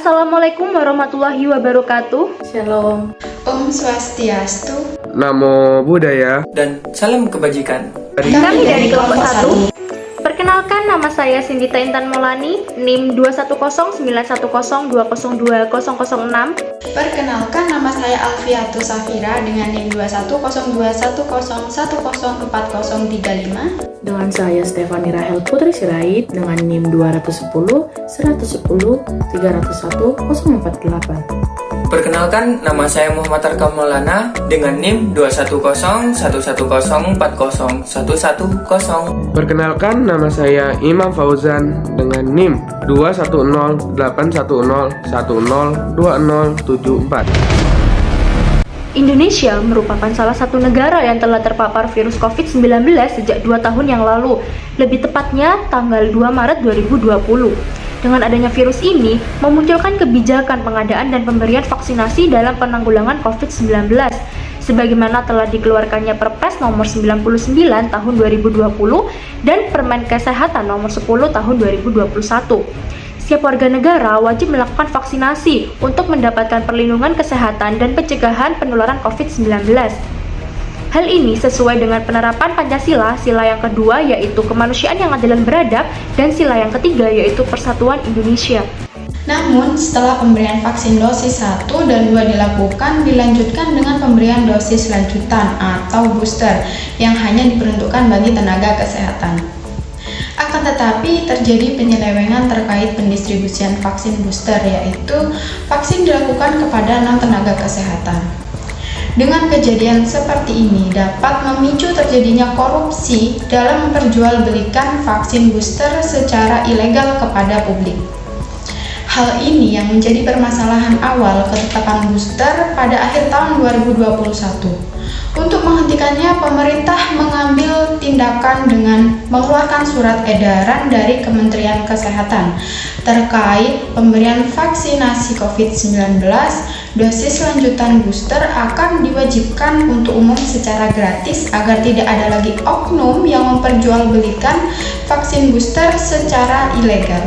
Assalamualaikum warahmatullahi wabarakatuh. Shalom. Om Swastiastu. Namo Buddhaya. Dan salam kebajikan. Kami dari kelompok 1. Perkenalkan, nama saya Sindita Intan Maulani, NIM 2109102020006. Perkenalkan, nama saya Alfiatu Safira dengan NIM 2102101040035. Dengan saya Stefani Rahel Putri Sirait dengan NIM 210-110-301-048. Perkenalkan, nama saya Muhammad Arka Maulana dengan NIM 210-110-40-1110. Perkenalkan, nama saya Imam Fauzan dengan NIM 2108101020074. Indonesia merupakan salah satu negara yang telah terpapar virus COVID-19 sejak 2 tahun yang lalu, lebih tepatnya tanggal 2 Maret 2020. Dengan adanya virus ini, memunculkan kebijakan pengadaan dan pemberian vaksinasi dalam penanggulangan COVID-19, sebagaimana telah dikeluarkannya Perpres nomor 99 tahun 2020 dan Permen Kesehatan nomor 10 tahun 2021. Setiap warga negara wajib melakukan vaksinasi untuk mendapatkan perlindungan kesehatan dan pencegahan penularan COVID-19. Hal ini sesuai dengan penerapan Pancasila, sila yang kedua yaitu kemanusiaan yang adil dan beradab, dan sila yang ketiga yaitu persatuan Indonesia. Namun, setelah pemberian vaksin dosis 1 dan 2 dilakukan, dilanjutkan dengan pemberian dosis lanjutan atau booster yang hanya diperuntukkan bagi tenaga kesehatan. Akan tetapi, terjadi penyelewengan terkait pendistribusian vaksin booster, yaitu vaksin dilakukan kepada non-tenaga kesehatan. Dengan kejadian seperti ini dapat memicu terjadinya korupsi dalam memperjualbelikan vaksin booster secara ilegal kepada publik. Hal ini yang menjadi permasalahan awal ketetapan booster pada akhir tahun 2021. Untuk menghentikannya, pemerintah mengambil tindakan dengan mengeluarkan surat edaran dari Kementerian Kesehatan terkait pemberian vaksinasi COVID-19. Dosis lanjutan booster akan diwajibkan untuk umum secara gratis agar tidak ada lagi oknum yang memperjualbelikan vaksin booster secara ilegal.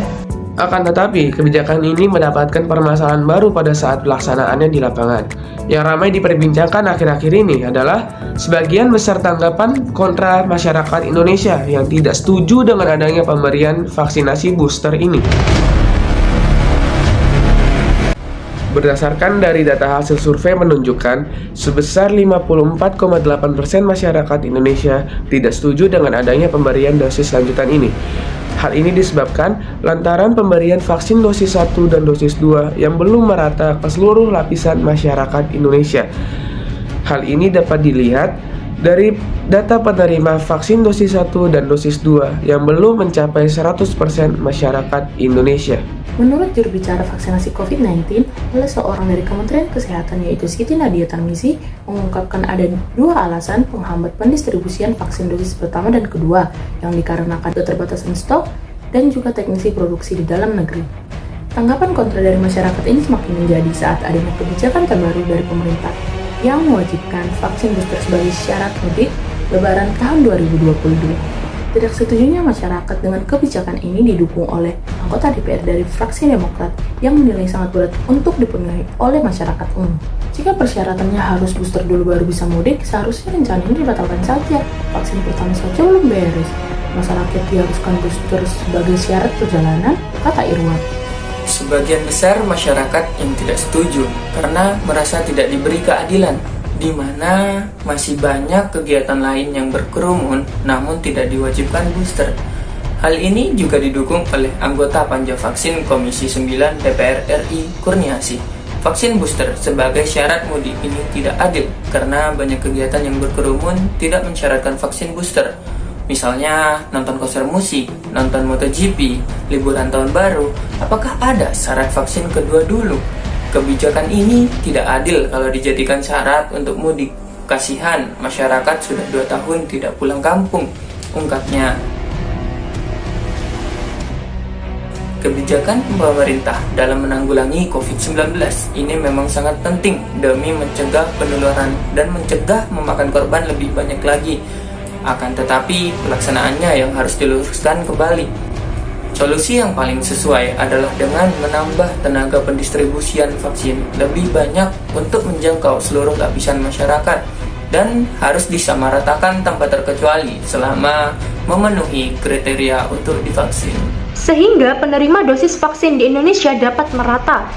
Akan tetapi, kebijakan ini mendapatkan permasalahan baru pada saat pelaksanaannya di lapangan. Yang ramai diperbincangkan akhir-akhir ini adalah sebagian besar tanggapan kontra masyarakat Indonesia yang tidak setuju dengan adanya pemberian vaksinasi booster ini. Berdasarkan dari data hasil survei menunjukkan sebesar 54,8% masyarakat Indonesia tidak setuju dengan adanya pemberian dosis lanjutan ini. Hal ini disebabkan lantaran pemberian vaksin dosis 1 dan dosis 2 yang belum merata ke seluruh lapisan masyarakat Indonesia. Hal ini dapat dilihat dari data penerima vaksin dosis 1 dan dosis 2 yang belum mencapai 100% masyarakat Indonesia. Menurut juru bicara vaksinasi COVID-19 oleh seorang dari Kementerian Kesehatan yaitu Siti Nadia Tarmizi, mengungkapkan ada 2 alasan penghambat pendistribusian vaksin dosis pertama dan kedua, yang dikarenakan keterbatasan stok dan juga teknisi produksi di dalam negeri. Tanggapan kontra dari masyarakat ini semakin menjadi saat adanya kebijakan terbaru dari pemerintah yang mewajibkan vaksin booster sebagai syarat mudik Lebaran tahun 2022. Tidak setujunya masyarakat dengan kebijakan ini didukung oleh anggota DPR dari fraksi Demokrat yang menilai sangat berat untuk dipenuhi oleh masyarakat umum. Jika persyaratannya harus booster dulu baru bisa mudik, seharusnya rencana ini dibatalkan saja. Vaksin pertama saja belum beres. Masa rakyat diharuskan booster sebagai syarat perjalanan, kata Irwan. Sebagian besar masyarakat yang tidak setuju karena merasa tidak diberi keadilan, di mana masih banyak kegiatan lain yang berkerumun namun tidak diwajibkan booster. Hal ini juga didukung oleh anggota Panja Vaksin Komisi 9 DPR RI Kurniasi. Vaksin booster sebagai syarat mudik ini tidak adil karena banyak kegiatan yang berkerumun tidak mensyaratkan vaksin booster. Misalnya nonton konser musik, nonton MotoGP, liburan tahun baru, apakah ada syarat vaksin kedua dulu? Kebijakan ini tidak adil kalau dijadikan syarat untuk mudik. Kasihan, masyarakat sudah 2 tahun tidak pulang kampung, ungkapnya. Kebijakan pemerintah dalam menanggulangi COVID-19 ini memang sangat penting demi mencegah penularan dan mencegah memakan korban lebih banyak lagi. Akan tetapi, pelaksanaannya yang harus diluruskan kembali. Solusi yang paling sesuai adalah dengan menambah tenaga pendistribusian vaksin lebih banyak untuk menjangkau seluruh lapisan masyarakat dan harus disamaratakan tanpa terkecuali selama memenuhi kriteria untuk divaksin. Sehingga penerima dosis vaksin di Indonesia dapat merata.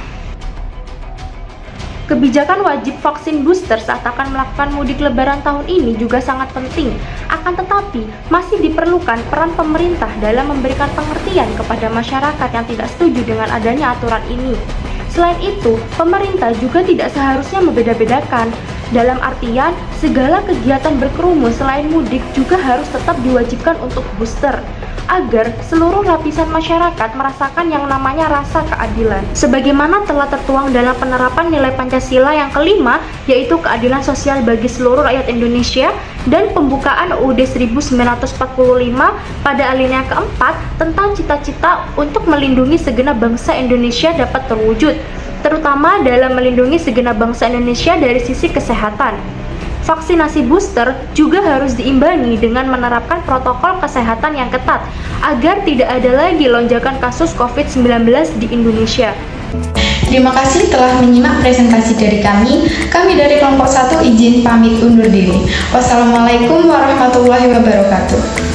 Kebijakan wajib vaksin booster saat akan melakukan mudik lebaran tahun ini juga sangat penting. Akan tetapi, masih diperlukan peran pemerintah dalam memberikan pengertian kepada masyarakat yang tidak setuju dengan adanya aturan ini. Selain itu, pemerintah juga tidak seharusnya membeda-bedakan. Dalam artian, segala kegiatan berkerumun selain mudik juga harus tetap diwajibkan untuk booster, agar seluruh lapisan masyarakat merasakan yang namanya rasa keadilan. Sebagaimana telah tertuang dalam penerapan nilai Pancasila yang kelima, yaitu keadilan sosial bagi seluruh rakyat Indonesia, dan pembukaan UUD 1945 pada alinea keempat tentang cita-cita untuk melindungi segenap bangsa Indonesia dapat terwujud, terutama dalam melindungi segenap bangsa Indonesia dari sisi kesehatan. Vaksinasi booster juga harus diimbangi dengan menerapkan protokol kesehatan yang ketat agar tidak ada lagi lonjakan kasus COVID-19 di Indonesia. Terima kasih telah menyimak presentasi dari kami. Kami dari kelompok 1 izin pamit undur diri. Wassalamualaikum warahmatullahi wabarakatuh.